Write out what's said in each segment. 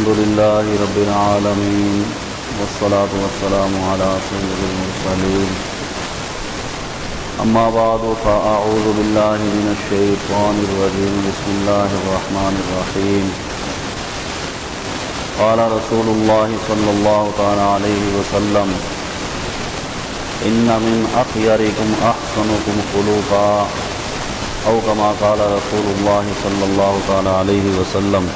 الحمد لله رب العالمين والصلاة والسلام على سيد المرسلين أما بعد فأعوذ بالله من الشيطان الرجيم بسم الله الرحمن الرحيم قال رسول الله صلى الله تعالى عليه وسلم إن من أخياركم أحسنكم خلقا أو كما قال رسول الله صلى الله تعالى عليه وسلم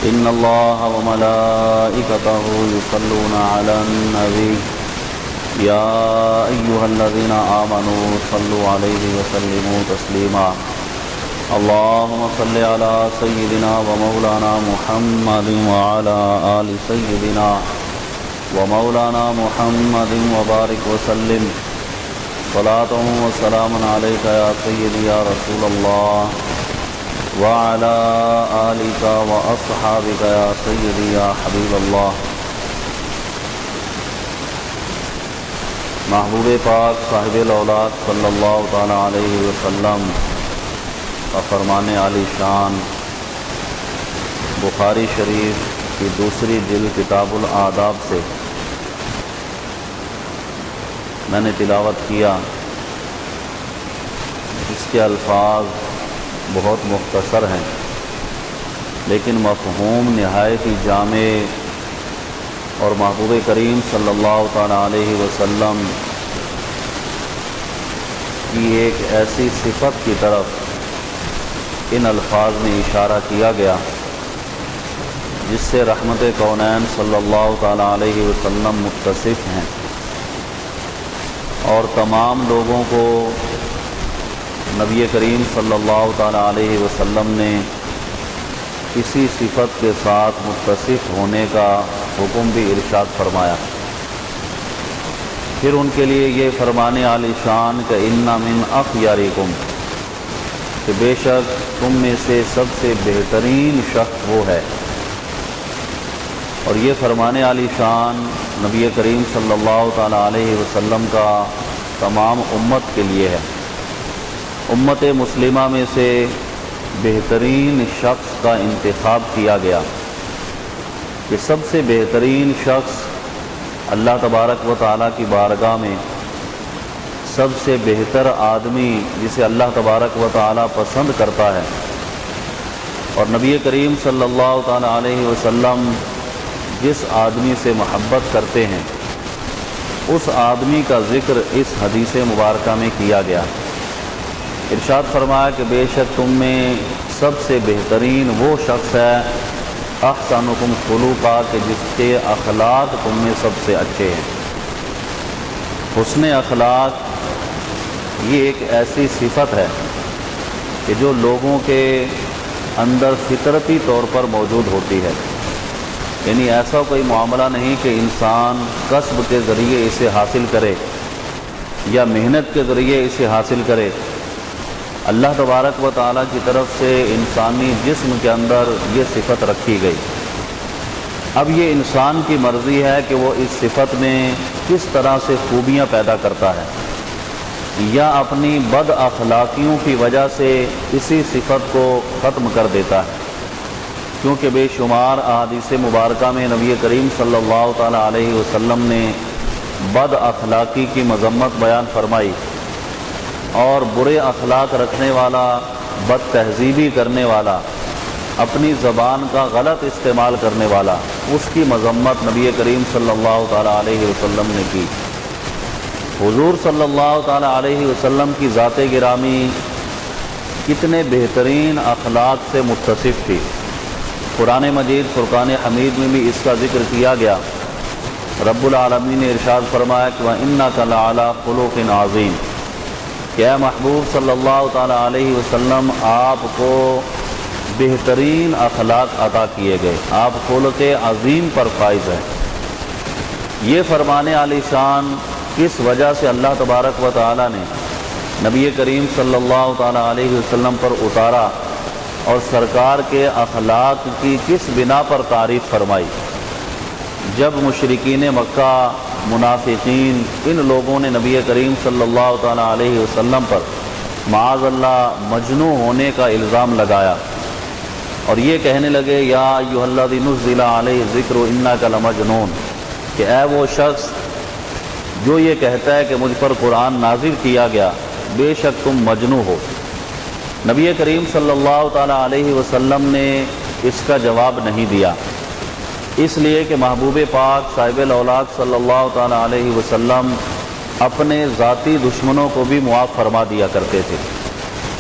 إن الله وملائكته يصلون على النبي يا أيها الذين آمنوا صلوا عليه وسلموا تسليما اللهم صل على سيدنا ومولانا محمد وعلى آل سيدنا ومولانا محمد وبارك وسلم صلاة وسلام عليك يا سيدي يا رسول الله وعلى آلك وأصحابك يا سيدي يا حبيب الله. محبوب پاک صاحب الاولاد صلی اللہ تعالی علیہ وسلم کا فرمان عالی شان بخاری شریف کی دوسری جلد کتاب الآداب سے میں نے تلاوت کیا. اس کے الفاظ بہت مختصر ہیں لیکن مفہوم نہایت ہی جامع اور محبوب کریم صلی اللہ تعالی علیہ وسلم کی ایک ایسی صفت کی طرف ان الفاظ میں اشارہ کیا گیا جس سے رحمت کونین صلی اللہ تعالی علیہ وسلم متصف ہیں اور تمام لوگوں کو نبی کریم صلی اللہ تعالی علیہ وسلم نے اسی صفت کے ساتھ متصف ہونے کا حکم بھی ارشاد فرمایا. پھر ان کے لیے یہ فرمانے عالی شان کہ ان من اخیارکم کہ بے شک تم میں سے سب سے بہترین شخص وہ ہے. اور یہ فرمانے عالی شان نبی کریم صلی اللہ تعالی علیہ وسلم کا تمام امت کے لیے ہے. امت مسلمہ میں سے بہترین شخص کا انتخاب کیا گیا کہ سب سے بہترین شخص اللہ تبارک و تعالیٰ کی بارگاہ میں سب سے بہتر آدمی جسے اللہ تبارک و تعالیٰ پسند کرتا ہے اور نبی کریم صلی اللہ تعالی علیہ وسلم جس آدمی سے محبت کرتے ہیں اس آدمی کا ذکر اس حدیث مبارکہ میں کیا گیا. ارشاد فرمایا کہ بے شک تم میں سب سے بہترین وہ شخص ہے احسنکم خلقا کہ جس کے اخلاق تم میں سب سے اچھے ہیں. حسن اخلاق یہ ایک ایسی صفت ہے کہ جو لوگوں کے اندر فطرتی طور پر موجود ہوتی ہے. یعنی ایسا کوئی معاملہ نہیں کہ انسان کسب کے ذریعے اسے حاصل کرے یا محنت کے ذریعے اسے حاصل کرے. اللہ تبارک و تعالیٰ کی طرف سے انسانی جسم کے اندر یہ صفت رکھی گئی. اب یہ انسان کی مرضی ہے کہ وہ اس صفت میں کس طرح سے خوبیاں پیدا کرتا ہے یا اپنی بد اخلاقیوں کی وجہ سے اسی صفت کو ختم کر دیتا ہے. کیونکہ بے شمار احادیث مبارکہ میں نبی کریم صلی اللہ تعالی علیہ وسلم نے بد اخلاقی کی مذمت بیان فرمائی اور برے اخلاق رکھنے والا، بد تہذیبی کرنے والا، اپنی زبان کا غلط استعمال کرنے والا، اس کی مذمت نبی کریم صلی اللہ تعالی علیہ وسلم نے کی. حضور صلی اللہ تعالی علیہ وسلم کی ذات گرامی کتنے بہترین اخلاق سے متصف تھی. قرآن مجید فرقان حمید میں بھی اس کا ذکر کیا گیا. رب العالمین نے ارشاد فرمایا کہ وَإِنَّكَ لَعَلَىٰ خُلُقٍ عَظِيمٍ کہ اے محبوب صلی اللہ تعالی علیہ وسلم آپ کو بہترین اخلاق عطا کیے گئے، آپ خلق عظیم پر فائز ہیں. یہ فرمانے عالی شان کس وجہ سے اللہ تبارک و تعالی نے نبی کریم صلی اللہ تعالی علیہ وسلم پر اتارا اور سرکار کے اخلاق کی کس بنا پر تعریف فرمائی؟ جب مشرکین مکہ، منافقین، ان لوگوں نے نبی کریم صلی اللہ تعالی علیہ وسلم پر معاذ اللہ مجنون ہونے کا الزام لگایا اور یہ کہنے لگے یا ایھا الذی نزل علیہ الذکر انک لمجنون، کہ اے وہ شخص جو یہ کہتا ہے کہ مجھ پر قرآن نازل کیا گیا، بے شک تم مجنون ہو۔ نبی کریم صلی اللہ تعالی علیہ وسلم نے اس کا جواب نہیں دیا، اس لیے کہ محبوب پاک صاحب الاولاق صلی اللہ تعالی علیہ وسلم اپنے ذاتی دشمنوں کو بھی معاف فرما دیا کرتے تھے۔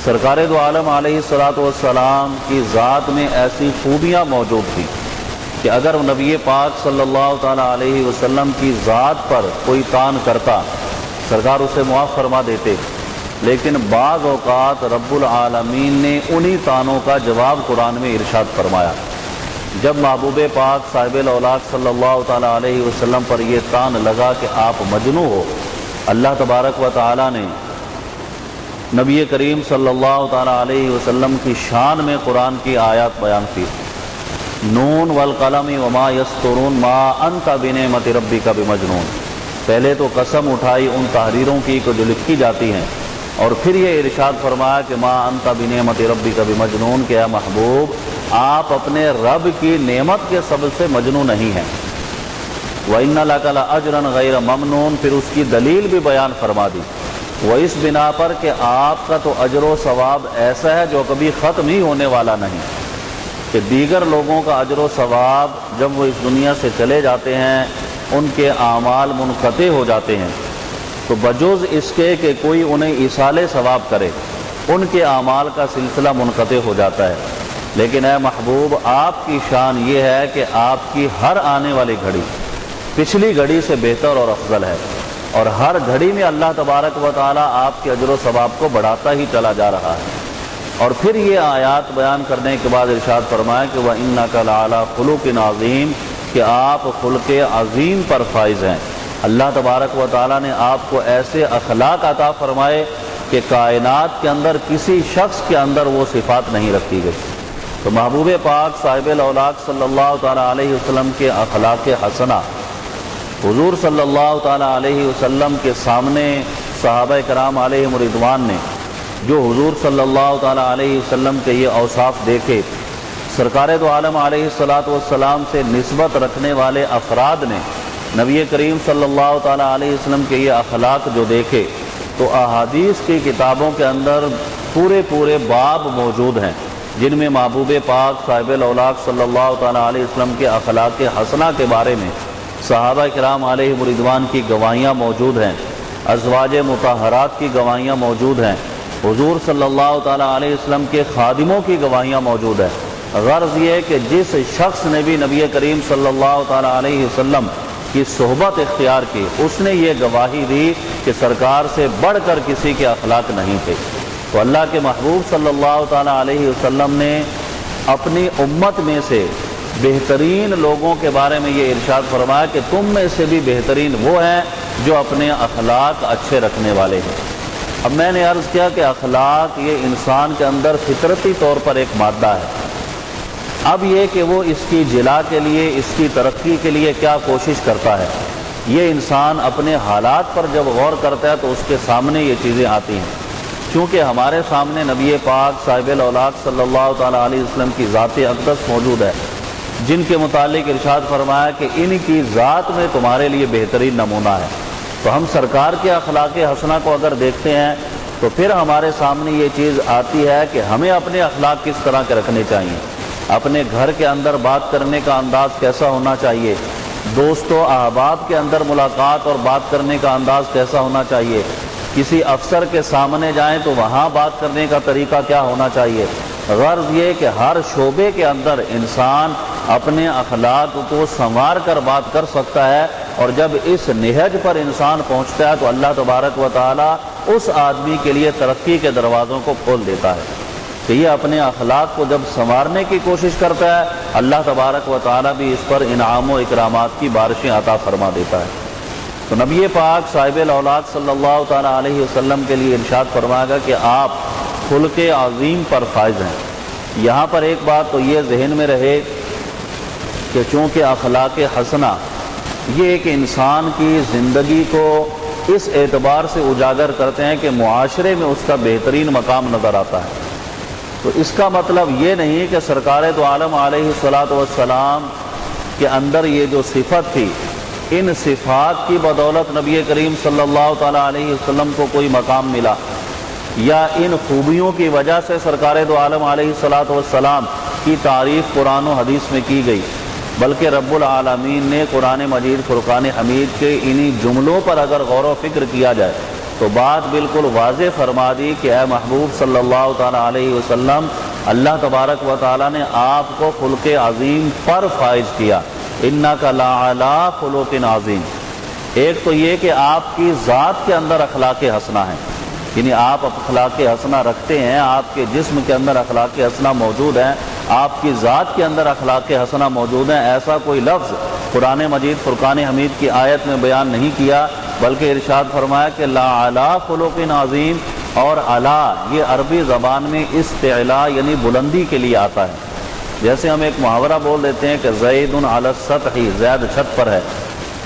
سرکار دو عالم علیہ الصلوۃ والسلام کی ذات میں ایسی خوبیاں موجود تھیں کہ اگر نبی پاک صلی اللہ تعالی علیہ وسلم کی ذات پر کوئی طعن کرتا، سرکار اسے معاف فرما دیتے، لیکن بعض اوقات رب العالمین نے انہی طعنوں کا جواب قرآن میں ارشاد فرمایا۔ جب محبوب پاک صاحب الاولاق صلی اللہ تعالی علیہ وسلم پر یہ طعن لگا کہ آپ مجنون ہو، اللہ تبارک و تعالی نے نبی کریم صلی اللہ تعالی علیہ وسلم کی شان میں قرآن کی آیات بیان کی۔ نون والقلم وما یسطرون ما انت بنعمت ربک بمجنون، پہلے تو قسم اٹھائی ان تحریروں کی جو لکھی جاتی ہیں، اور پھر یہ ارشاد فرمایا کہ ما انت بنعمت ربک بمجنون، کہ اے محبوب آپ اپنے رب کی نعمت کے سبب سے مجنون نہیں ہیں۔ وَإِنَّ لَكَ لَأَجْرًا غَيْرَ مَمْنُونٍ، پھر اس کی دلیل بھی بیان فرما دی، وہ اس بنا پر کہ آپ کا تو اجر و ثواب ایسا ہے جو کبھی ختم ہی ہونے والا نہیں، کہ دیگر لوگوں کا اجر و ثواب جب وہ اس دنیا سے چلے جاتے ہیں ان کے اعمال منقطع ہو جاتے ہیں، تو بجز اس کے کہ کوئی انہیں ایصال ثواب کرے ان کے اعمال کا سلسلہ منقطع ہو جاتا ہے۔ لیکن اے محبوب آپ کی شان یہ ہے کہ آپ کی ہر آنے والی گھڑی پچھلی گھڑی سے بہتر اور افضل ہے، اور ہر گھڑی میں اللہ تبارک و تعالی آپ کے اجر و ثواب کو بڑھاتا ہی چلا جا رہا ہے۔ اور پھر یہ آیات بیان کرنے کے بعد ارشاد فرمایا کہ وَإِنَّكَ لَعَلَىٰ خُلُقٍ عَظِيمٍ، کہ آپ خلق عظیم پر فائز ہیں۔ اللہ تبارک و تعالی نے آپ کو ایسے اخلاق عطا فرمائے کہ کائنات کے اندر کسی شخص کے اندر وہ صفات نہیں رکھی گئی۔ تو محبوب پاک صاحب الاولاق صلی اللہ تعالی علیہ وسلم کے اخلاق حسنہ حضور صلی اللہ تعالی علیہ وسلم کے سامنے صحابہ کرام علیہم رضوان نے جو حضور صلی اللہ تعالی علیہ وسلم کے یہ اوصاف دیکھے، سرکار دو عالم علیہ الصلوۃ والسلام سے نسبت رکھنے والے افراد نے نبی کریم صلی اللہ تعالی علیہ وسلم کے یہ اخلاق جو دیکھے، تو احادیث کی کتابوں کے اندر پورے باب موجود ہیں جن میں محبوب پاک صاحب الاولاق صلی اللہ تعالی علیہ وسلم کے اخلاق حسنہ کے بارے میں صحابہ کرام علیہ رضوان کی گواہیاں موجود ہیں، ازواج مطہرات کی گواہیاں موجود ہیں، حضور صلی اللہ تعالی علیہ وسلم کے خادموں کی گواہیاں موجود ہیں۔ غرض یہ کہ جس شخص نے بھی نبی کریم صلی اللہ تعالی علیہ وسلم کی صحبت اختیار کی، اس نے یہ گواہی دی کہ سرکار سے بڑھ کر کسی کے اخلاق نہیں تھے۔ تو اللہ کے محبوب صلی اللہ تعالی علیہ وسلم نے اپنی امت میں سے بہترین لوگوں کے بارے میں یہ ارشاد فرمایا کہ تم میں سے بھی بہترین وہ ہیں جو اپنے اخلاق اچھے رکھنے والے ہیں۔ اب میں نے عرض کیا کہ اخلاق یہ انسان کے اندر فطرتی طور پر ایک مادہ ہے، اب یہ کہ وہ اس کی جلا کے لیے، اس کی ترقی کے لیے کیا کوشش کرتا ہے، یہ انسان اپنے حالات پر جب غور کرتا ہے تو اس کے سامنے یہ چیزیں آتی ہیں۔ کیونکہ ہمارے سامنے نبی پاک صاحب الاولاق صلی اللہ تعالی علیہ وسلم کی ذات اقدس موجود ہے، جن کے متعلق ارشاد فرمایا کہ ان کی ذات میں تمہارے لیے بہترین نمونہ ہے۔ تو ہم سرکار کے اخلاق حسنہ کو اگر دیکھتے ہیں تو پھر ہمارے سامنے یہ چیز آتی ہے کہ ہمیں اپنے اخلاق کس طرح کے رکھنے چاہیے، اپنے گھر کے اندر بات کرنے کا انداز کیسا ہونا چاہیے، دوست و احباب کے اندر ملاقات اور بات کرنے کا انداز کیسا ہونا چاہیے، کسی افسر کے سامنے جائیں تو وہاں بات کرنے کا طریقہ کیا ہونا چاہیے۔ غرض یہ کہ ہر شعبے کے اندر انسان اپنے اخلاق کو سنوار کر بات کر سکتا ہے، اور جب اس نہج پر انسان پہنچتا ہے تو اللہ تبارک و تعالی اس آدمی کے لیے ترقی کے دروازوں کو کھول دیتا ہے کہ یہ اپنے اخلاق کو جب سنوارنے کی کوشش کرتا ہے، اللہ تبارک و تعالی بھی اس پر انعام و اکرامات کی بارشیں عطا فرما دیتا ہے۔ تو نبی پاک صاحب الاولاق صلی اللہ تعالی علیہ وسلم کے لیے ارشاد فرمائے گا کہ آپ خلق عظیم پر فائز ہیں۔ یہاں پر ایک بات تو یہ ذہن میں رہے کہ چونکہ اخلاق حسنہ یہ ایک انسان کی زندگی کو اس اعتبار سے اجاگر کرتے ہیں کہ معاشرے میں اس کا بہترین مقام نظر آتا ہے۔ تو اس کا مطلب یہ نہیں کہ سرکار دو عالم علیہ الصلوۃ والسلام کے اندر یہ جو صفت تھی، ان صفات کی بدولت نبی کریم صلی اللہ تعالیٰ علیہ وسلم کو کوئی مقام ملا، یا ان خوبیوں کی وجہ سے سرکار دو عالم علیہ الصلوۃ والسلام کی تعریف قرآن و حدیث میں کی گئی، بلکہ رب العالمین نے قرآن مجید فرقان حمید کے انہی جملوں پر اگر غور و فکر کیا جائے تو بات بالکل واضح فرما دی کہ اے محبوب صلی اللہ تعالیٰ علیہ وسلم، اللہ تبارک و تعالیٰ نے آپ کو خلق عظیم پر فائز کیا، انک لعلی خلق عظیم۔ ایک تو یہ کہ آپ کی ذات کے اندر اخلاق حسنہ ہیں، یعنی آپ اخلاق حسنہ رکھتے ہیں، آپ کے جسم کے اندر اخلاق حسنہ موجود ہیں، آپ کی ذات کے اندر اخلاق حسنہ موجود ہیں، ایسا کوئی لفظ قرآن مجید فرقان حمید کی آیت میں بیان نہیں کیا، بلکہ ارشاد فرمایا کہ لا علی خلق عظیم، اور علی یہ عربی زبان میں استعلاء یعنی بلندی کے لیے آتا ہے۔ جیسے ہم ایک محاورہ بول دیتے ہیں کہ زید علی السطح، زید چھت پر ہے،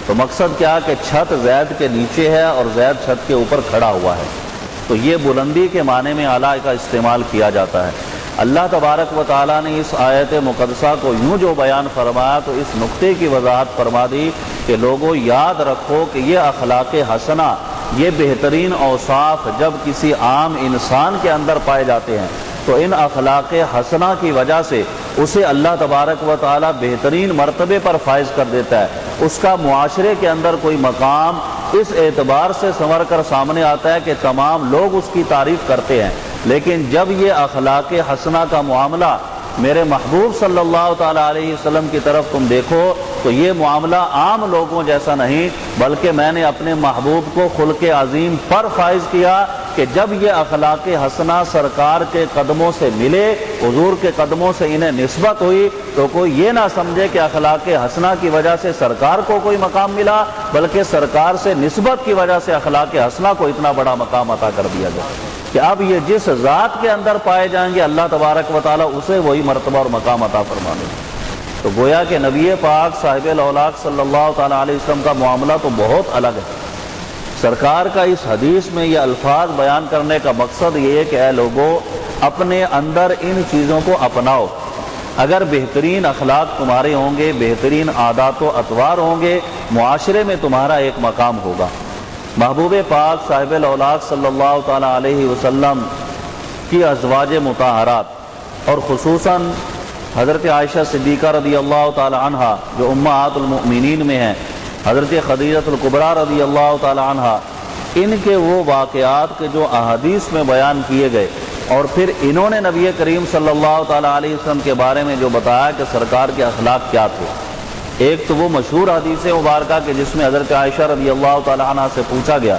تو مقصد کیا کہ چھت زید کے نیچے ہے اور زید چھت کے اوپر کھڑا ہوا ہے، تو یہ بلندی کے معنی میں اعلیٰ کا استعمال کیا جاتا ہے۔ اللہ تبارک و تعالیٰ نے اس آیت مقدسہ کو یوں جو بیان فرمایا تو اس نقطے کی وضاحت فرما دی کہ لوگوں یاد رکھو کہ یہ اخلاق حسنہ، یہ بہترین اوصاف جب کسی عام انسان کے اندر پائے جاتے ہیں تو ان اخلاق حسنہ کی وجہ سے اسے اللہ تبارک و تعالیٰ بہترین مرتبے پر فائز کر دیتا ہے، اس کا معاشرے کے اندر کوئی مقام اس اعتبار سے سنور کر سامنے آتا ہے کہ تمام لوگ اس کی تعریف کرتے ہیں۔ لیکن جب یہ اخلاق حسنہ کا معاملہ میرے محبوب صلی اللہ تعالیٰ علیہ وسلم کی طرف تم دیکھو تو یہ معاملہ عام لوگوں جیسا نہیں، بلکہ میں نے اپنے محبوب کو خلق عظیم پر فائز کیا کہ جب یہ اخلاق حسنہ سرکار کے قدموں سے ملے، حضور کے قدموں سے انہیں نسبت ہوئی، تو کوئی یہ نہ سمجھے کہ اخلاق حسنہ کی وجہ سے سرکار کو کوئی مقام ملا، بلکہ سرکار سے نسبت کی وجہ سے اخلاق حسنہ کو اتنا بڑا مقام عطا کر دیا جائے کہ اب یہ جس ذات کے اندر پائے جائیں گے اللہ تبارک و تعالیٰ اسے وہی مرتبہ اور مقام عطا فرما دے۔ تو گویا کہ نبی پاک صاحب الاولاق صلی اللہ تعالیٰ علیہ وسلم کا معاملہ تو بہت الگ ہے۔ سرکار کا اس حدیث میں یہ الفاظ بیان کرنے کا مقصد یہ ہے کہ اے لوگوں، اپنے اندر ان چیزوں کو اپناؤ، اگر بہترین اخلاق تمہارے ہوں گے، بہترین عادات و اطوار ہوں گے، معاشرے میں تمہارا ایک مقام ہوگا۔ محبوب پاک صاحب الاولاق صلی اللہ تعالیٰ علیہ وسلم کی ازواج مطہرات اور خصوصاً حضرت عائشہ صدیقہ رضی اللہ تعالیٰ عنہا جو امہات المؤمنین میں ہیں، حضرت خدیجہ الکبریٰ رضی اللہ تعالیٰ عنہا، ان کے وہ واقعات کے جو احادیث میں بیان کیے گئے اور پھر انہوں نے نبی کریم صلی اللہ تعالیٰ علیہ وسلم کے بارے میں جو بتایا کہ سرکار کے اخلاق کیا تھے۔ ایک تو وہ مشہور حدیث مبارکہ کہ جس میں حضرت عائشہ رضی اللہ تعالیٰ عنہ سے پوچھا گیا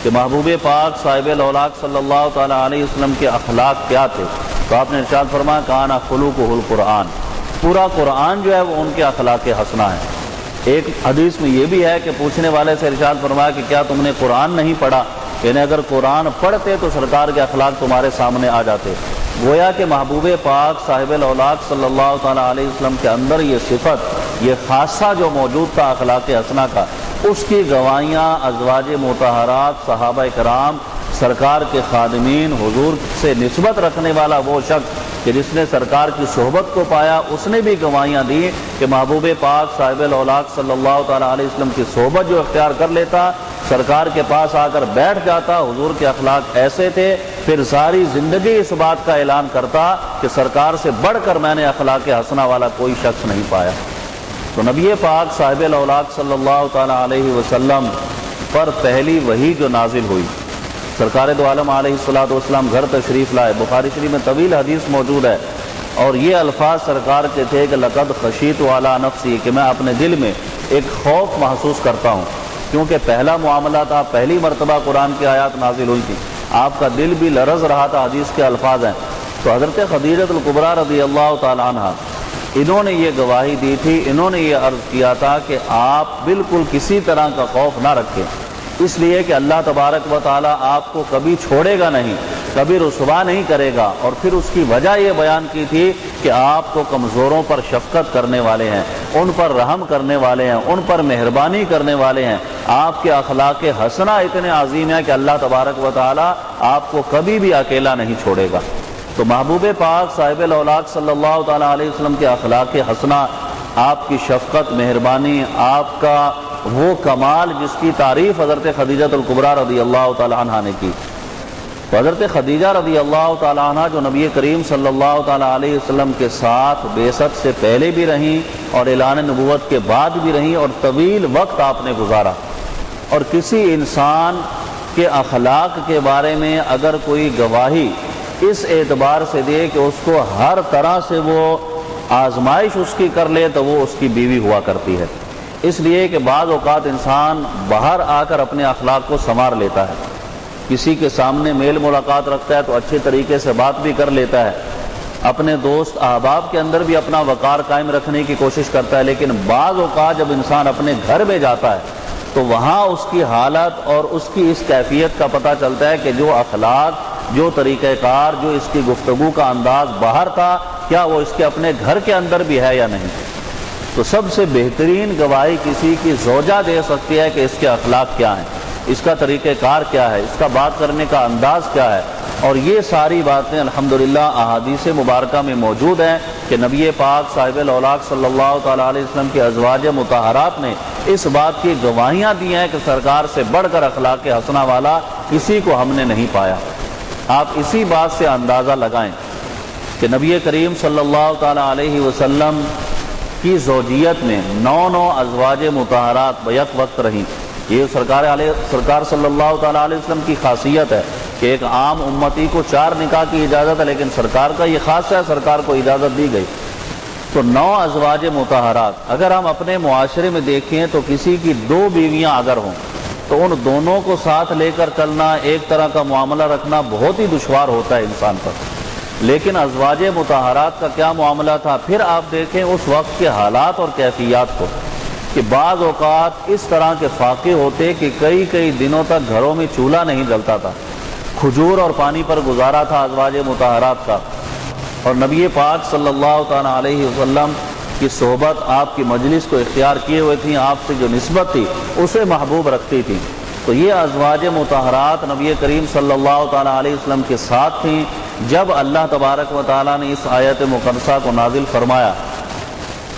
کہ محبوب پاک صاحب الاولاق صلی اللہ تعالیٰ علیہ وسلم کے اخلاق کیا تھے، تو آپ نے ارشاد فرمایا کان خلقہ القرآن، پورا قرآن جو ہے وہ ان کے اخلاق حسنہ ہے۔ ایک حدیث میں یہ بھی ہے کہ پوچھنے والے سے ارشاد فرمایا کہ کیا تم نے قرآن نہیں پڑھا، یعنی اگر قرآن پڑھتے تو سرکار کے اخلاق تمہارے سامنے آ جاتے۔ گویا کہ محبوب پاک صاحب الاولاق صلی اللہ تعالیٰ علیہ وسلم کے اندر یہ صفت، یہ خاصہ جو موجود تھا اخلاق حسنہ کا، اس کی گواہیاں ازواج مطہرات، صحابہ کرام، سرکار کے خادمین، حضور سے نسبت رکھنے والا وہ شخص کہ جس نے سرکار کی صحبت کو پایا، اس نے بھی گواہیاں دی کہ محبوب پاک صاحب الاولاق صلی اللہ تعالیٰ علیہ وسلم کی صحبت جو اختیار کر لیتا، سرکار کے پاس آ کر بیٹھ جاتا، حضور کے اخلاق ایسے تھے، پھر ساری زندگی اس بات کا اعلان کرتا کہ سرکار سے بڑھ کر میں نے اخلاق حسنہ والا کوئی شخص نہیں پایا۔ تو نبی پاک صاحب الاولاق صلی اللہ تعالیٰ علیہ وسلم پر پہلی وحی جو نازل ہوئی، سرکار دو عالم علیہ الصلوۃ والسلام گھر تشریف لائے، بخاری شریف میں طویل حدیث موجود ہے، اور یہ الفاظ سرکار کے تھے کہ لقد خشیت علی نفسی، کہ میں اپنے دل میں ایک خوف محسوس کرتا ہوں، کیونکہ پہلا معاملہ تھا، پہلی مرتبہ قرآن کی آیات نازل ہوئی تھی، آپ کا دل بھی لرز رہا تھا، حدیث کے الفاظ ہیں۔ تو حضرت خدیجہ الکبریٰ رضی اللہ تعالیٰ عنہ، انہوں نے یہ گواہی دی تھی، انہوں نے یہ عرض کیا تھا کہ آپ بالکل کسی طرح کا خوف نہ رکھیں، اس لیے کہ اللہ تبارک و تعالیٰ آپ کو کبھی چھوڑے گا نہیں، کبھی رسوا نہیں کرے گا، اور پھر اس کی وجہ یہ بیان کی تھی کہ آپ کو کمزوروں پر شفقت کرنے والے ہیں، ان پر رحم کرنے والے ہیں، ان پر مہربانی کرنے والے ہیں، آپ کے اخلاق حسنہ اتنے عظیم ہیں کہ اللہ تبارک و تعالیٰ آپ کو کبھی بھی اکیلا نہیں چھوڑے گا۔ تو محبوب پاک صاحب الاولاق صلی اللہ تعالیٰ علیہ وسلم کے اخلاق حسنہ، آپ کی شفقت، مہربانی، آپ کا وہ کمال جس کی تعریف حضرت خدیجہ الکبریٰ رضی اللہ تعالیٰ عنہ نے کی. تو حضرت خدیجہ رضی اللہ تعالیٰ عنہ جو نبی کریم صلی اللہ تعالیٰ علیہ وسلم کے ساتھ بعثت سے پہلے بھی رہیں اور اعلان نبوت کے بعد بھی رہیں، اور طویل وقت آپ نے گزارا. اور کسی انسان کے اخلاق کے بارے میں اگر کوئی گواہی اس اعتبار سے دے کہ اس کو ہر طرح سے وہ آزمائش اس کی کر لے، تو وہ اس کی بیوی ہوا کرتی ہے. اس لیے کہ بعض اوقات انسان باہر آ کر اپنے اخلاق کو سنوار لیتا ہے، کسی کے سامنے میل ملاقات رکھتا ہے تو اچھے طریقے سے بات بھی کر لیتا ہے، اپنے دوست احباب کے اندر بھی اپنا وقار قائم رکھنے کی کوشش کرتا ہے. لیکن بعض اوقات جب انسان اپنے گھر میں جاتا ہے تو وہاں اس کی حالت اور اس کی اس کیفیت کا پتہ چلتا ہے کہ جو اخلاق، جو طریقہ کار، جو اس کی گفتگو کا انداز باہر تھا، کیا وہ اس کے اپنے گھر کے اندر بھی ہے یا نہیں. تو سب سے بہترین گواہی کسی کی زوجہ دے سکتی ہے کہ اس کے اخلاق کیا ہیں، اس کا طریقہ کار کیا ہے، اس کا بات کرنے کا انداز کیا ہے. اور یہ ساری باتیں الحمدللہ احادیث مبارکہ میں موجود ہیں کہ نبی پاک صاحب الاولاق صلی اللہ تعالیٰ علیہ وسلم کی ازواج مطہرات نے اس بات کی گواہیاں دی ہیں کہ سرکار سے بڑھ کر اخلاق حسنہ والا کسی کو ہم نے نہیں پایا. آپ اسی بات سے اندازہ لگائیں کہ نبی کریم صلی اللہ تعالیٰ علیہ وسلم کی زوجیت میں 9 ازواج مطہرات بیک وقت رہیں. یہ سرکار صلی اللہ تعالیٰ علیہ وسلم کی خاصیت ہے کہ ایک عام امتی کو 4 نکاح کی اجازت ہے، لیکن سرکار کا یہ خاص ہے، سرکار کو اجازت دی گئی. تو 9 ازواج مطہرات اگر ہم اپنے معاشرے میں دیکھیں تو کسی کی 2 بیویاں اگر ہوں تو ان دونوں کو ساتھ لے کر چلنا، ایک طرح کا معاملہ رکھنا بہت ہی دشوار ہوتا ہے انسان پر. لیکن ازواج مطہرات کا کیا معاملہ تھا؟ پھر آپ دیکھیں اس وقت کے حالات اور کیفیات کو کہ بعض اوقات اس طرح کے فاقے ہوتے کہ کئی دنوں تک گھروں میں چولہا نہیں جلتا تھا، کھجور اور پانی پر گزارا تھا ازواج مطہرات کا. اور نبی پاک صلی اللہ تعالیٰ علیہ وسلم کی صحبت، آپ کی مجلس کو اختیار کیے ہوئے تھیں، آپ سے جو نسبت تھی اسے محبوب رکھتی تھی. تو یہ ازواج مطہرات نبی کریم صلی اللہ تعالیٰ علیہ وسلم کے ساتھ تھیں جب اللہ تبارک و تعالیٰ نے اس آیت مقدسہ کو نازل فرمایا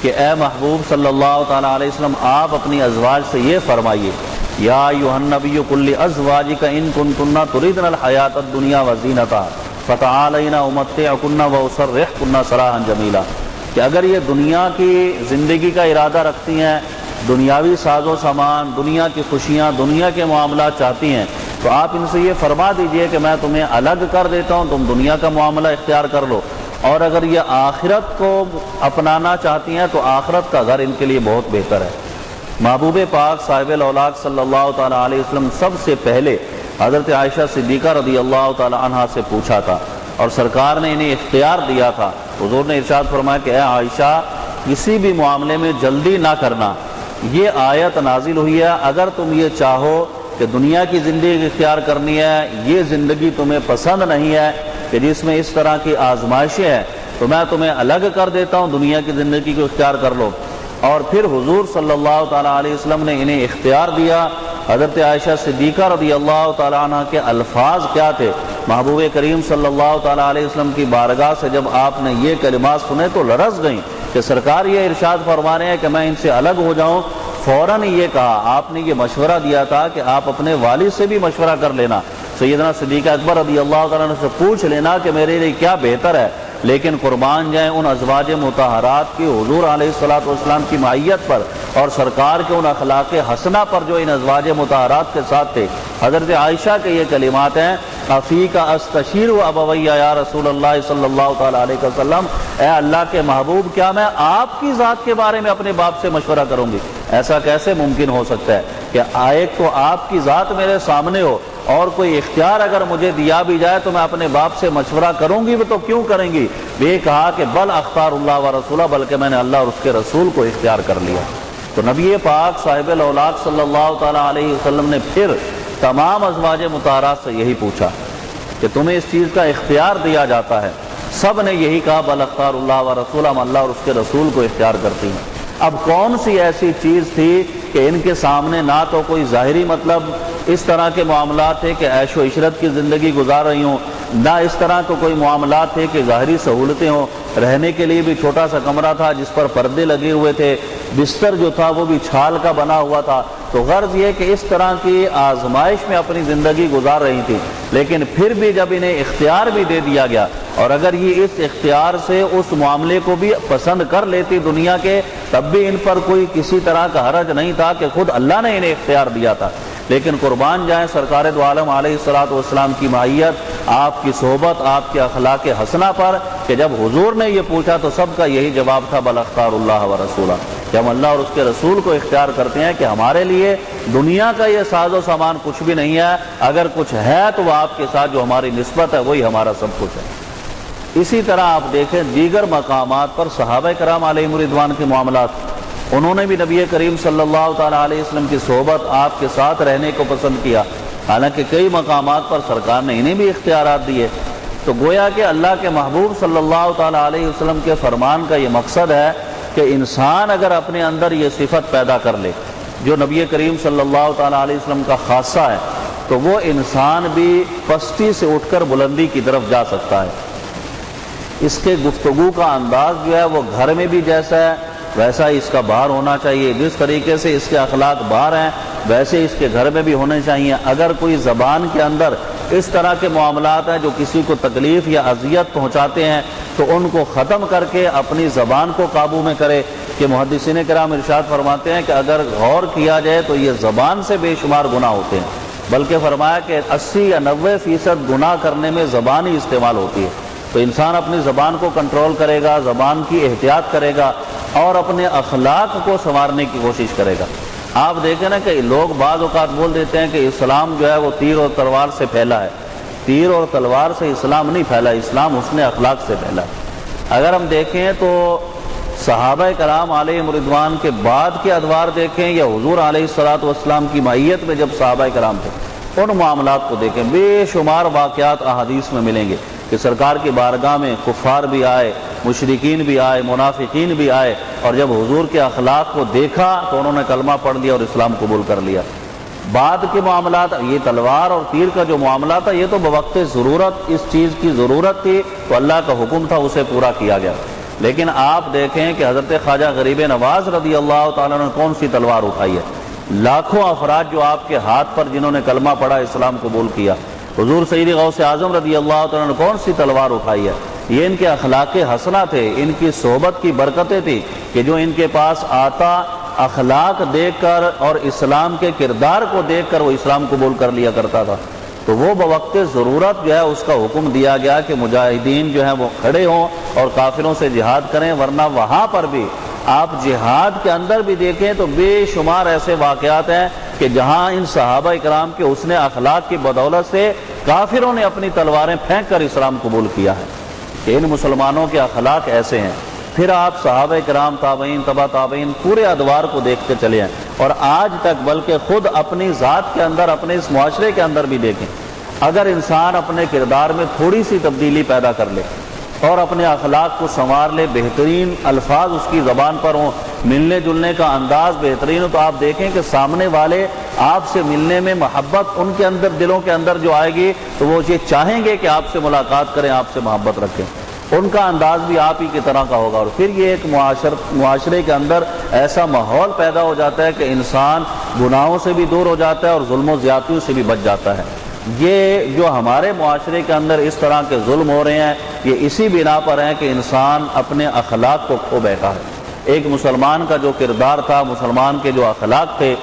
کہ اے محبوب صلی اللہ تعالیٰ علیہ وسلم، آپ اپنی ازواج سے یہ فرمائیے، یا ایھا النبی قل لازواجک ان کنتن تردن الحیاۃ الدنیا وزینتہا فتعالین امتعکن واسرحکن سراحا جمیلا، کہ اگر یہ دنیا کی زندگی کا ارادہ رکھتی ہیں، دنیاوی ساز و سامان، دنیا کی خوشیاں، دنیا کے معاملات چاہتی ہیں، تو آپ ان سے یہ فرما دیجئے کہ میں تمہیں الگ کر دیتا ہوں، تم دنیا کا معاملہ اختیار کر لو. اور اگر یہ آخرت کو اپنانا چاہتی ہیں تو آخرت کا گھر ان کے لیے بہت بہتر ہے. محبوب پاک صاحب الاولاق صلی اللہ تعالیٰ علیہ وسلم سب سے پہلے حضرت عائشہ صدیقہ رضی اللہ تعالیٰ عنہا سے پوچھا تھا، اور سرکار نے انہیں اختیار دیا تھا. حضور نے ارشاد فرمایا کہ اے عائشہ، کسی بھی معاملے میں جلدی نہ کرنا. یہ آیت نازل ہوئی ہے اگر تم یہ چاہو کہ دنیا کی زندگی اختیار کرنی ہے، یہ زندگی تمہیں پسند نہیں ہے کہ جس میں اس طرح کی آزمائشیں ہیں، تو میں تمہیں الگ کر دیتا ہوں، دنیا کی زندگی کو اختیار کر لو. اور پھر حضور صلی اللہ تعالیٰ علیہ وسلم نے انہیں اختیار دیا. حضرت عائشہ صدیقہ رضی اللہ تعالیٰ عنہ کے الفاظ کیا تھے؟ محبوب کریم صلی اللہ تعالیٰ علیہ وسلم کی بارگاہ سے جب آپ نے یہ کلمات سنے تو لرز گئیں کہ سرکار یہ ارشاد فرما رہے ہیں کہ میں ان سے الگ ہو جاؤں. فوراً یہ کہا، آپ نے یہ مشورہ دیا تھا کہ آپ اپنے والد سے بھی مشورہ کر لینا، سیدنا صدیق اکبر رضی اللہ تعالیٰ عنہ سے پوچھ لینا کہ میرے لیے کیا بہتر ہے. لیکن قربان جائیں ان ازواج مطہرات کی حضور علیہ الصلوۃ والسلام کی معیت پر اور سرکار کے ان اخلاق حسنہ پر جو ان ازواج مطہرات کے ساتھ تھے. حضرت عائشہ کے یہ کلمات ہیں، افیک استشیر ابوی یا رسول اللہ صلی اللہ تعالیٰ علیہ وسلم، اے اللہ کے محبوب، کیا میں آپ کی ذات کے بارے میں اپنے باپ سے مشورہ کروں گی؟ ایسا کیسے ممکن ہو سکتا ہے کہ ایک تو آپ کی ذات میرے سامنے ہو اور کوئی اختیار اگر مجھے دیا بھی جائے تو میں اپنے باپ سے مشورہ کروں گی بھی تو کیوں کریں گی؟ یہ کہا کہ بل اختار اللہ و رسولہ، بلکہ میں نے اللہ اور اس کے رسول کو اختیار کر لیا. تو نبی پاک صاحب الاولاق صلی اللہ تعالیٰ علیہ وسلم نے پھر تمام ازواج مطہرات سے یہی پوچھا کہ تمہیں اس چیز کا اختیار دیا جاتا ہے. سب نے یہی کہا بل اختار اللہ و رسولہ، ہم اللہ اور اس کے رسول کو اختیار کرتی ہیں. اب کون سی ایسی چیز تھی کہ ان کے سامنے نہ تو کوئی ظاہری مطلب اس طرح کے معاملات تھے کہ عیش و عشرت کی زندگی گزار رہی ہوں، نہ اس طرح کے کوئی معاملات تھے کہ ظاہری سہولتیں ہوں، رہنے کے لیے بھی چھوٹا سا کمرہ تھا جس پر پردے لگے ہوئے تھے، بستر جو تھا وہ بھی چھال کا بنا ہوا تھا۔ تو غرض یہ کہ اس طرح کی آزمائش میں اپنی زندگی گزار رہی تھی، لیکن پھر بھی جب انہیں اختیار بھی دے دیا گیا، اور اگر یہ اس اختیار سے اس معاملے کو بھی پسند کر لیتی دنیا کے، تب بھی ان پر کوئی کسی طرح کا حرج نہیں تھا کہ خود اللہ نے انہیں اختیار دیا تھا۔ لیکن قربان جائیں سرکار دو عالم علیہ الصلوۃ والسلام کی معیت، آپ کی صحبت، آپ کے اخلاق حسنہ پر، کہ جب حضور نے یہ پوچھا تو سب کا یہی جواب تھا بل اختار اللہ و رسولہ، کہ ہم اللہ اور اس کے رسول کو اختیار کرتے ہیں، کہ ہمارے لیے دنیا کا یہ ساز و سامان کچھ بھی نہیں ہے، اگر کچھ ہے تو وہ آپ کے ساتھ جو ہماری نسبت ہے وہی ہمارا سب کچھ ہے۔ اسی طرح آپ دیکھیں دیگر مقامات پر صحابہ کرام علیہم رضوان کے معاملات، انہوں نے بھی نبی کریم صلی اللہ تعالیٰ علیہ وسلم کی صحبت، آپ کے ساتھ رہنے کو پسند کیا، حالانکہ کئی مقامات پر سرکار نے انہیں بھی اختیارات دیے۔ تو گویا کہ اللہ کے محبوب صلی اللہ تعالیٰ علیہ وسلم کے فرمان کا یہ مقصد ہے کہ انسان اگر اپنے اندر یہ صفت پیدا کر لے جو نبی کریم صلی اللہ تعالیٰ علیہ وسلم کا خاصہ ہے، تو وہ انسان بھی پستی سے اٹھ کر بلندی کی طرف جا سکتا ہے۔ اس کے گفتگو کا انداز جو ہے وہ گھر میں بھی جیسا ہے ویسا ہی اس کا باہر ہونا چاہیے، جس طریقے سے اس کے اخلاق باہر ہیں ویسے اس کے گھر میں بھی ہونے چاہیے۔ اگر کوئی زبان کے اندر اس طرح کے معاملات ہیں جو کسی کو تکلیف یا اذیت پہنچاتے ہیں تو ان کو ختم کر کے اپنی زبان کو قابو میں کرے، کہ محدثین کرام ارشاد فرماتے ہیں کہ اگر غور کیا جائے تو یہ زبان سے بے شمار گناہ ہوتے ہیں، بلکہ فرمایا کہ 80 یا 90% گناہ کرنے میں زبان ہی استعمال ہوتی ہے۔ تو انسان اپنی زبان کو کنٹرول کرے گا، زبان کی احتیاط کرے گا اور اپنے اخلاق کو سنوارنے کی کوشش کرے گا۔ آپ دیکھیں نا کہ لوگ بعض اوقات بول دیتے ہیں کہ اسلام جو ہے وہ تیر اور تلوار سے پھیلا ہے۔ تیر اور تلوار سے اسلام نہیں پھیلا، اسلام حسن اخلاق سے پھیلا ہے۔ اگر ہم دیکھیں تو صحابہ کرام علیہم رضوان کے بعد کے ادوار دیکھیں یا حضور علیہ الصلوۃ والسلام کی معیت میں جب صحابہ کرام تھے، ان معاملات کو دیکھیں، بے شمار واقعات احادیث میں ملیں گے کہ سرکار کی بارگاہ میں کفار بھی آئے، مشرکین بھی آئے، منافقین بھی آئے، اور جب حضور کے اخلاق کو دیکھا تو انہوں نے کلمہ پڑھ لیا اور اسلام قبول کر لیا۔ بعد کے معاملات، یہ تلوار اور تیر کا جو معاملہ تھا یہ تو بوقت ضرورت اس چیز کی ضرورت تھی تو اللہ کا حکم تھا، اسے پورا کیا گیا۔ لیکن آپ دیکھیں کہ حضرت خواجہ غریب نواز رضی اللہ تعالیٰ نے کون سی تلوار اٹھائی ہے، لاکھوں افراد جو آپ کے ہاتھ پر جنہوں نے کلمہ پڑھا، اسلام قبول کیا۔ حضور سید غوث اعظم رضی اللہ تعالیٰ نے کون سی تلوار اٹھائی ہے؟ یہ ان کے اخلاق حسنہ تھے، ان کی صحبت کی برکتیں تھی کہ جو ان کے پاس آتا اخلاق دیکھ کر اور اسلام کے کردار کو دیکھ کر وہ اسلام قبول کر لیا کرتا تھا۔ تو وہ بوقت ضرورت جو ہے اس کا حکم دیا گیا کہ مجاہدین جو ہیں وہ کھڑے ہوں اور کافروں سے جہاد کریں، ورنہ وہاں پر بھی آپ جہاد کے اندر بھی دیکھیں تو بے شمار ایسے واقعات ہیں کہ جہاں ان صحابہ کرام کے حسن اخلاق کی بدولت سے کافروں نے اپنی تلواریں پھینک کر اسلام قبول کیا ہے، کہ ان مسلمانوں کے اخلاق ایسے ہیں۔ پھر آپ صحابہ کرام، تابعین، تبع تابعین، پورے ادوار کو دیکھتے چلے ہیں، اور آج تک بلکہ خود اپنی ذات کے اندر، اپنے اس معاشرے کے اندر بھی دیکھیں، اگر انسان اپنے کردار میں تھوڑی سی تبدیلی پیدا کر لے اور اپنے اخلاق کو سنوار لے، بہترین الفاظ اس کی زبان پر ہوں، ملنے جلنے کا انداز بہترین ہو، تو آپ دیکھیں کہ سامنے والے آپ سے ملنے میں محبت ان کے اندر، دلوں کے اندر جو آئے گی تو وہ یہ چاہیں گے کہ آپ سے ملاقات کریں، آپ سے محبت رکھیں، ان کا انداز بھی آپ ہی کی طرح کا ہوگا، اور پھر یہ ایک معاشرے کے اندر ایسا ماحول پیدا ہو جاتا ہے کہ انسان گناہوں سے بھی دور ہو جاتا ہے اور ظلم و زیادتیوں سے بھی بچ جاتا ہے۔ یہ جو ہمارے معاشرے کے اندر اس طرح کے ظلم ہو رہے ہیں یہ اسی بنا پر ہیں کہ انسان اپنے اخلاق کو کھو بیٹھا ہے۔ ایک مسلمان کا جو کردار تھا، مسلمان کے جو اخلاق تھے،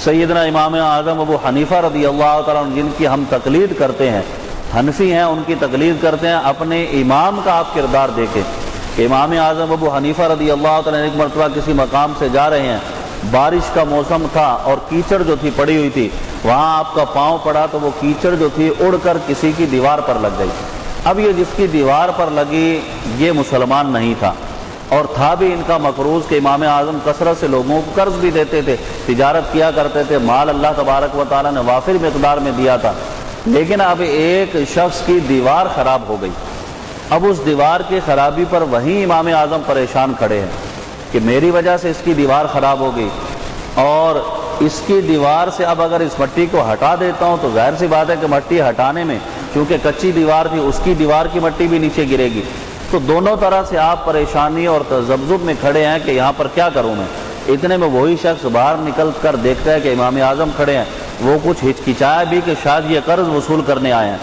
سیدنا امام اعظم ابو حنیفہ رضی اللہ تعالیٰ عنہ جن کی ہم تقلید کرتے ہیں، حنفی ہیں، ان کی تقلید کرتے ہیں، اپنے امام کا آپ کردار دیکھیں۔ امام اعظم ابو حنیفہ رضی اللہ تعالیٰ عنہ ایک مرتبہ کسی مقام سے جا رہے ہیں، بارش کا موسم تھا اور کیچڑ جو تھی پڑی ہوئی تھی، وہاں آپ کا پاؤں پڑا تو وہ کیچڑ جو تھی اڑ کر کسی کی دیوار پر لگ گئی۔ اب یہ جس کی دیوار پر لگی یہ مسلمان نہیں تھا، اور تھا بھی ان کا مقروض کہ امام اعظم کثرت سے لوگوں کو قرض بھی دیتے تھے، تجارت کیا کرتے تھے، مال اللہ تبارک و تعالیٰ نے وافر مقدار میں دیا تھا، لیکن اب ایک شخص کی دیوار خراب ہو گئی۔ اب اس دیوار کی خرابی پر وہیں امام اعظم پریشان کھڑے ہیں کہ میری وجہ سے اس کی دیوار خراب ہو گئی۔ اور اس کی دیوار سے اب اگر اس مٹی کو ہٹا دیتا ہوں تو ظاہر سی بات ہے کہ مٹی ہٹانے میں چونکہ کچی دیوار تھی اس کی دیوار کی مٹی بھی نیچے گرے گی، تو دونوں طرح سے آپ پریشانی اور تذبذب میں کھڑے ہیں کہ یہاں پر کیا کروں میں۔ اتنے میں وہی شخص باہر نکل کر دیکھتا ہے کہ امام اعظم کھڑے ہیں، وہ کچھ ہچکچایا بھی کہ شاید یہ قرض وصول کرنے آئے ہیں،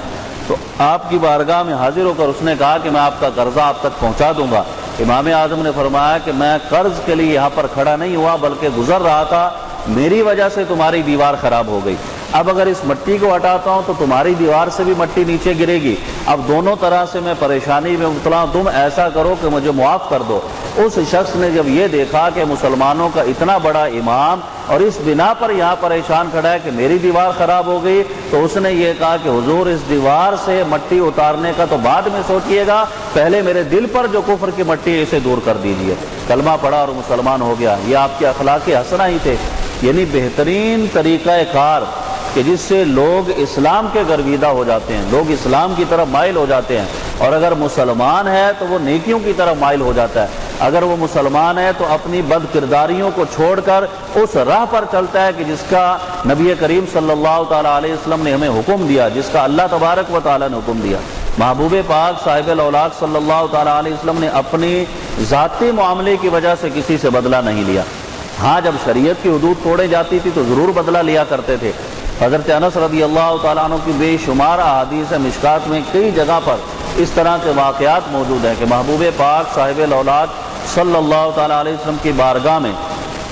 تو آپ کی بارگاہ میں حاضر ہو کر اس نے کہا کہ میں آپ کا قرضہ آپ تک پہنچا دوں گا۔ امام اعظم نے فرمایا کہ میں قرض کے لیے یہاں پر کھڑا نہیں ہوا بلکہ گزر رہا تھا، میری وجہ سے تمہاری دیوار خراب ہو گئی، اب اگر اس مٹی کو ہٹاتا ہوں تو تمہاری دیوار سے بھی مٹی نیچے گرے گی، اب دونوں طرح سے میں پریشانی میں مبتلا ہوں، تم ایسا کرو کہ مجھے معاف کر دو۔ اس شخص نے جب یہ دیکھا کہ مسلمانوں کا اتنا بڑا امام اور اس بنا پر یہاں پریشان کھڑا ہے کہ میری دیوار خراب ہو گئی، تو اس نے یہ کہا کہ حضور اس دیوار سے مٹی اتارنے کا تو بعد میں سوچئے گا، پہلے میرے دل پر جو کفر کی مٹی ہے اسے دور کر دیجئے۔ کلمہ پڑھا اور مسلمان ہو گیا۔ یہ آپ کے اخلاق حسنہ ہی تھے، یعنی بہترین طریقہ کار کہ جس سے لوگ اسلام کے گرویدہ ہو جاتے ہیں، لوگ اسلام کی طرف مائل ہو جاتے ہیں، اور اگر مسلمان ہے تو وہ نیکیوں کی طرف مائل ہو جاتا ہے، اگر وہ مسلمان ہے تو اپنی بد کرداریوں کو چھوڑ کر اس راہ پر چلتا ہے کہ جس کا نبی کریم صلی اللہ تعالیٰ علیہ وسلم نے ہمیں حکم دیا، جس کا اللہ تبارک و تعالیٰ نے حکم دیا۔ محبوب پاک صاحب الاولاد صلی اللہ تعالیٰ علیہ وسلم نے اپنی ذاتی معاملے کی وجہ سے کسی سے بدلہ نہیں لیا، ہاں جب شریعت کی حدود توڑے جاتی تھی تو ضرور بدلہ لیا کرتے تھے۔ حضرت انس رضی اللہ تعالیٰ عنہ کی بے شمار احادیث مشکات میں کئی جگہ پر اس طرح کے واقعات موجود ہیں کہ محبوب پاک صاحب الاولاد صلی اللہ تعالیٰ علیہ وسلم کی بارگاہ میں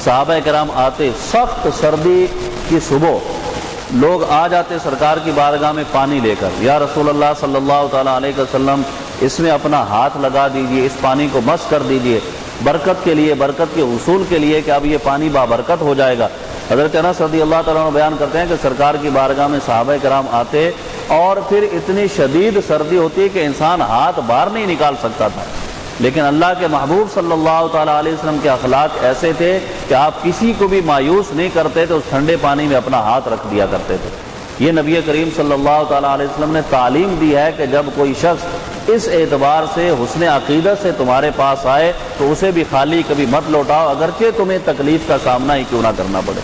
صحابہ کرام آتے، سخت سردی کی صبح لوگ آ جاتے سرکار کی بارگاہ میں پانی لے کر، یا رسول اللہ صلی اللہ تعالیٰ علیہ وسلم اس میں اپنا ہاتھ لگا دیجئے، اس پانی کو مس کر دیجئے، برکت کے لیے، برکت کے حصول کے لیے کہ اب یہ پانی بابرکت ہو جائے گا۔ حضرت انس رضی اللہ تعالیٰ عنہ بیان کرتے ہیں کہ سرکار کی بارگاہ میں صحابہ کرام آتے اور پھر اتنی شدید سردی ہوتی کہ انسان ہاتھ باہر نہیں نکال سکتا تھا، لیکن اللہ کے محبوب صلی اللہ تعالیٰ علیہ وسلم کے اخلاق ایسے تھے کہ آپ کسی کو بھی مایوس نہیں کرتے تھے، اس ٹھنڈے پانی میں اپنا ہاتھ رکھ دیا کرتے تھے۔ یہ نبی کریم صلی اللہ تعالیٰ علیہ وسلم نے تعلیم دی ہے کہ جب کوئی شخص اس اعتبار سے حسن عقیدت سے تمہارے پاس آئے تو اسے بھی خالی کبھی مت لوٹاؤ، اگرچہ تمہیں تکلیف کا سامنا ہی کیوں نہ کرنا پڑے۔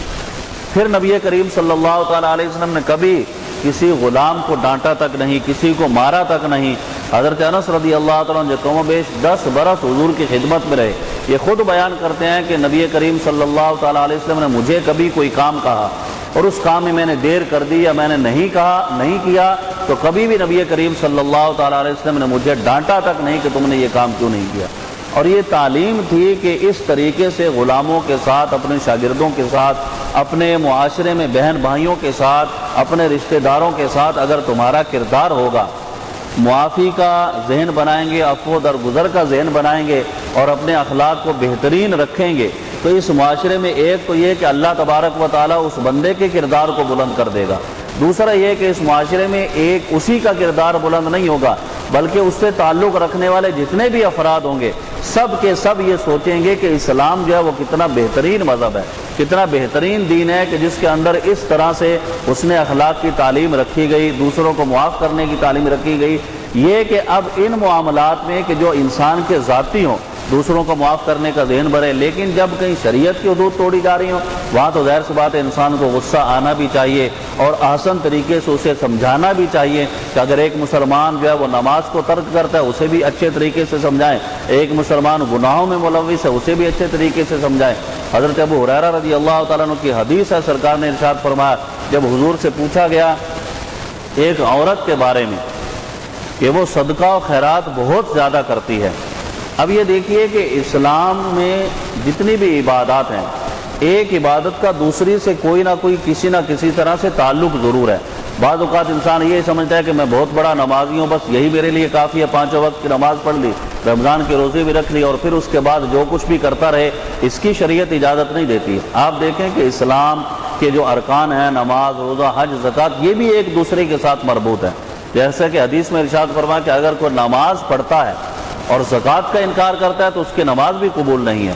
پھر نبی کریم صلی اللہ تعالیٰ علیہ وسلم نے کبھی کسی غلام کو ڈانٹا تک نہیں، کسی کو مارا تک نہیں۔ حضرت انس رضی اللہ تعالیٰ عنہ جو کم و بیش 10 برس حضور کی خدمت میں رہے، یہ خود بیان کرتے ہیں کہ نبی کریم صلی اللہ تعالیٰ علیہ وسلم نے مجھے کبھی کوئی کام کہا اور اس کام میں میں نے دیر کر دی یا میں نے نہیں کیا تو کبھی بھی نبی کریم صلی اللہ تعالیٰ علیہ وسلم نے مجھے ڈانٹا تک نہیں کہ تم نے یہ کام کیوں نہیں کیا۔ اور یہ تعلیم تھی کہ اس طریقے سے غلاموں کے ساتھ، اپنے شاگردوں کے ساتھ، اپنے معاشرے میں بہن بھائیوں کے ساتھ، اپنے رشتہ داروں کے ساتھ اگر تمہارا کردار ہوگا، معافی کا ذہن بنائیں گے، عفو درگزر کا ذہن بنائیں گے اور اپنے اخلاق کو بہترین رکھیں گے، تو اس معاشرے میں ایک تو یہ کہ اللہ تبارک و تعالیٰ اس بندے کے کردار کو بلند کر دے گا، دوسرا یہ کہ اس معاشرے میں ایک اسی کا کردار بلند نہیں ہوگا بلکہ اس سے تعلق رکھنے والے جتنے بھی افراد ہوں گے سب کے سب یہ سوچیں گے کہ اسلام جو ہے وہ کتنا بہترین مذہب ہے، کتنا بہترین دین ہے کہ جس کے اندر اس طرح سے حسن اخلاق کی تعلیم رکھی گئی، دوسروں کو معاف کرنے کی تعلیم رکھی گئی۔ یہ کہ اب ان معاملات میں کہ جو انسان کے ذاتی ہوں دوسروں کو معاف کرنے کا ذہن بڑھے، لیکن جب کہیں شریعت کی حدود توڑی جا رہی ہوں وہاں تو ظاہر سی بات ہے انسان کو غصہ آنا بھی چاہیے اور آسان طریقے سے اسے سمجھانا بھی چاہیے کہ اگر ایک مسلمان جو ہے وہ نماز کو ترک کرتا ہے اسے بھی اچھے طریقے سے سمجھائیں، ایک مسلمان گناہوں میں ملوث ہے اسے بھی اچھے طریقے سے سمجھائیں۔ حضرت ابو ہریرہ رضی اللہ تعالیٰ عنہ کی حدیث ہے، سرکار نے ارشاد فرمایا جب حضور سے پوچھا گیا ایک عورت کے بارے میں کہ وہ صدقہ و خیرات بہت زیادہ کرتی ہے۔ اب یہ دیکھیے کہ اسلام میں جتنی بھی عبادات ہیں ایک عبادت کا دوسری سے کوئی نہ کوئی کسی نہ کسی طرح سے تعلق ضرور ہے۔ بعض اوقات انسان یہ سمجھتا ہے کہ میں بہت بڑا نمازی ہوں، بس یہی میرے لیے کافی ہے، 5 وقت کی نماز پڑھ لی، رمضان کے روزے بھی رکھ لی اور پھر اس کے بعد جو کچھ بھی کرتا رہے، اس کی شریعت اجازت نہیں دیتی۔ آپ دیکھیں کہ اسلام کے جو ارکان ہیں نماز، روزہ، حج، زکوٰۃ، یہ بھی ایک دوسرے کے ساتھ مربوط ہیں۔ جیسا کہ حدیث میں ارشاد فرمایا کہ اگر کوئی نماز پڑھتا ہے اور زکوٰۃ کا انکار کرتا ہے تو اس کی نماز بھی قبول نہیں ہے،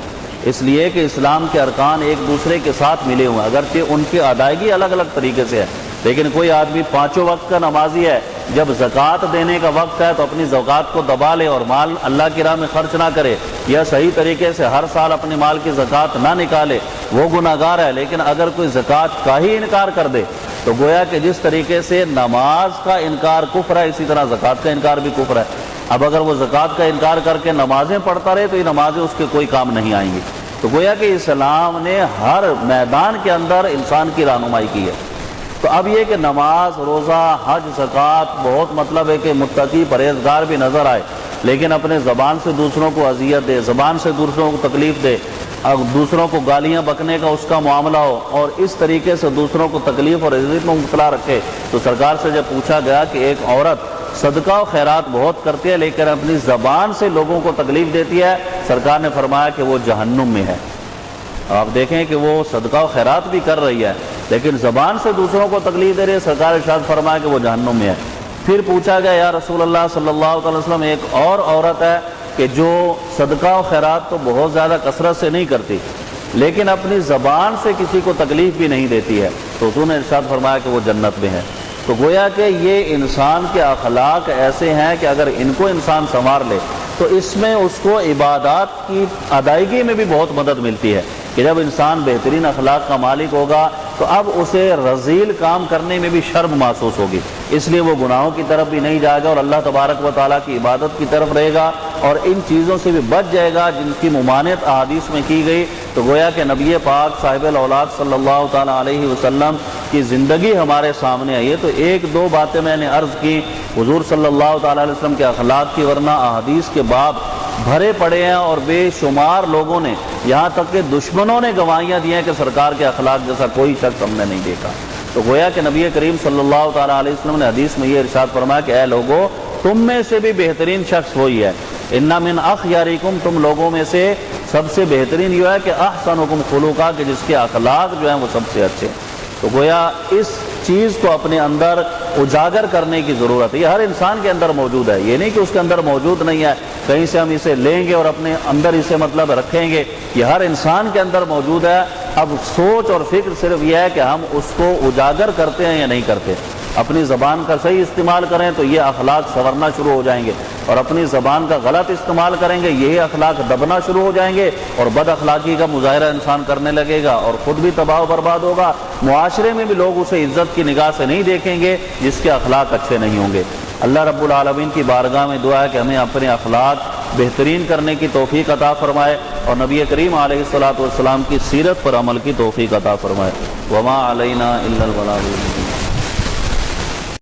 اس لیے کہ اسلام کے ارکان ایک دوسرے کے ساتھ ملے ہوئے ہیں، اگرچہ ان کی ادائیگی الگ الگ طریقے سے ہے، لیکن کوئی آدمی 5 وقت کا نمازی ہے جب زکوٰۃ دینے کا وقت ہے تو اپنی زکوٰۃ کو دبا لے اور مال اللہ کی راہ میں خرچ نہ کرے، یا صحیح طریقے سے ہر سال اپنے مال کی زکوٰۃ نہ نکالے، وہ گناہ گار ہے۔ لیکن اگر کوئی زکوٰۃ کا ہی انکار کر دے تو گویا کہ جس طریقے سے نماز کا انکار کفر ہے، اسی طرح زکوٰۃ کا انکار بھی کفر ہے۔ اب اگر وہ زکوٰۃ کا انکار کر کے نمازیں پڑھتا رہے تو یہ نمازیں اس کے کوئی کام نہیں آئیں گی۔ تو گویا کہ اسلام نے ہر میدان کے اندر انسان کی رہنمائی کی ہے۔ تو اب یہ کہ نماز، روزہ، حج، زکوٰۃ بہت مطلب ہے کہ متقی پرہیزگار بھی نظر آئے، لیکن اپنے زبان سے دوسروں کو اذیت دے، زبان سے دوسروں کو تکلیف دے، دوسروں کو گالیاں بکنے کا اس کا معاملہ ہو، اور اس طریقے سے دوسروں کو تکلیف اور اذیت میں مبتلا رکھے۔ تو سرکار سے جب پوچھا گیا کہ ایک عورت صدقہ و خیرات بہت کرتی ہے لیکن اپنی زبان سے لوگوں کو تکلیف دیتی ہے، سرکار نے فرمایا کہ وہ جہنم میں ہے۔ آپ دیکھیں کہ وہ صدقہ و خیرات بھی کر رہی ہے لیکن زبان سے دوسروں کو تکلیف دے رہی ہے، سرکار ارشاد فرمایا کہ وہ جہنم میں ہے۔ پھر پوچھا گیا یا رسول اللہ صلی اللہ علیہ وسلم، ایک اور عورت ہے کہ جو صدقہ و خیرات تو بہت زیادہ کثرت سے نہیں کرتی لیکن اپنی زبان سے کسی کو تکلیف بھی نہیں دیتی ہے، تو حضور نے ارشاد فرمایا کہ وہ جنت میں ہے۔ تو گویا کہ یہ انسان کے اخلاق ایسے ہیں کہ اگر ان کو انسان سنوار لے تو اس میں اس کو عبادات کی ادائیگی میں بھی بہت مدد ملتی ہے کہ جب انسان بہترین اخلاق کا مالک ہوگا تو اب اسے رذیل کام کرنے میں بھی شرم محسوس ہوگی، اس لیے وہ گناہوں کی طرف بھی نہیں جائے گا اور اللہ تبارک و تعالیٰ کی عبادت کی طرف رہے گا اور ان چیزوں سے بھی بچ جائے گا جن کی ممانعت احادیث میں کی گئی۔ تو گویا کہ نبی پاک صاحب الاولاد صلی اللہ تعالیٰ علیہ وسلم کی زندگی ہمارے سامنے آئی ہے۔ تو ایک دو باتیں میں نے عرض کی حضور صلی اللہ تعالیٰ علیہ وسلم کے اخلاق کی، ورنہ احادیث کے باب بھرے پڑے ہیں اور بے شمار لوگوں نے، یہاں تک کہ دشمنوں نے گواہیاں دی ہیں کہ سرکار کے اخلاق جیسا کوئی شخص ہم نے نہیں دیکھا۔ تو گویا کہ نبی کریم صلی اللہ تعالیٰ علیہ وسلم نے حدیث میں یہ ارشاد فرمایا کہ اے لوگو، تم میں سے بھی بہترین شخص وہی ہے، ان من اخیارکم، تم لوگوں میں سے سب سے بہترین یہ ہے کہ احسنکم خلقا، کہ جس کے اخلاق جو ہیں وہ سب سے اچھے۔ تو گویا اس چیز کو اپنے اندر اجاگر کرنے کی ضرورت ہے۔ یہ ہر انسان کے اندر موجود ہے، یہ نہیں کہ اس کے اندر موجود نہیں ہے، کہیں سے ہم اسے لیں گے اور اپنے اندر اسے مطلب رکھیں گے، یہ ہر انسان کے اندر موجود ہے۔ اب سوچ اور فکر صرف یہ ہے کہ ہم اس کو اجاگر کرتے ہیں یا نہیں کرتے۔ اپنی زبان کا صحیح استعمال کریں تو یہ اخلاق سنورنا شروع ہو جائیں گے، اور اپنی زبان کا غلط استعمال کریں گے یہی اخلاق دبنا شروع ہو جائیں گے اور بد اخلاقی کا مظاہرہ انسان کرنے لگے گا اور خود بھی تباہ و برباد ہوگا، معاشرے میں بھی لوگ اسے عزت کی نگاہ سے نہیں دیکھیں گے جس کے اخلاق اچھے نہیں ہوں گے۔ اللہ رب العالمین کی بارگاہ میں دعا ہے کہ ہمیں اپنے اخلاق بہترین کرنے کی توفیق عطا فرمائے اور نبی کریم علیہ الصلوۃ والسلام کی سیرت پر عمل کی توفیق عطا فرمائے۔ وما علینا الا البلاغ۔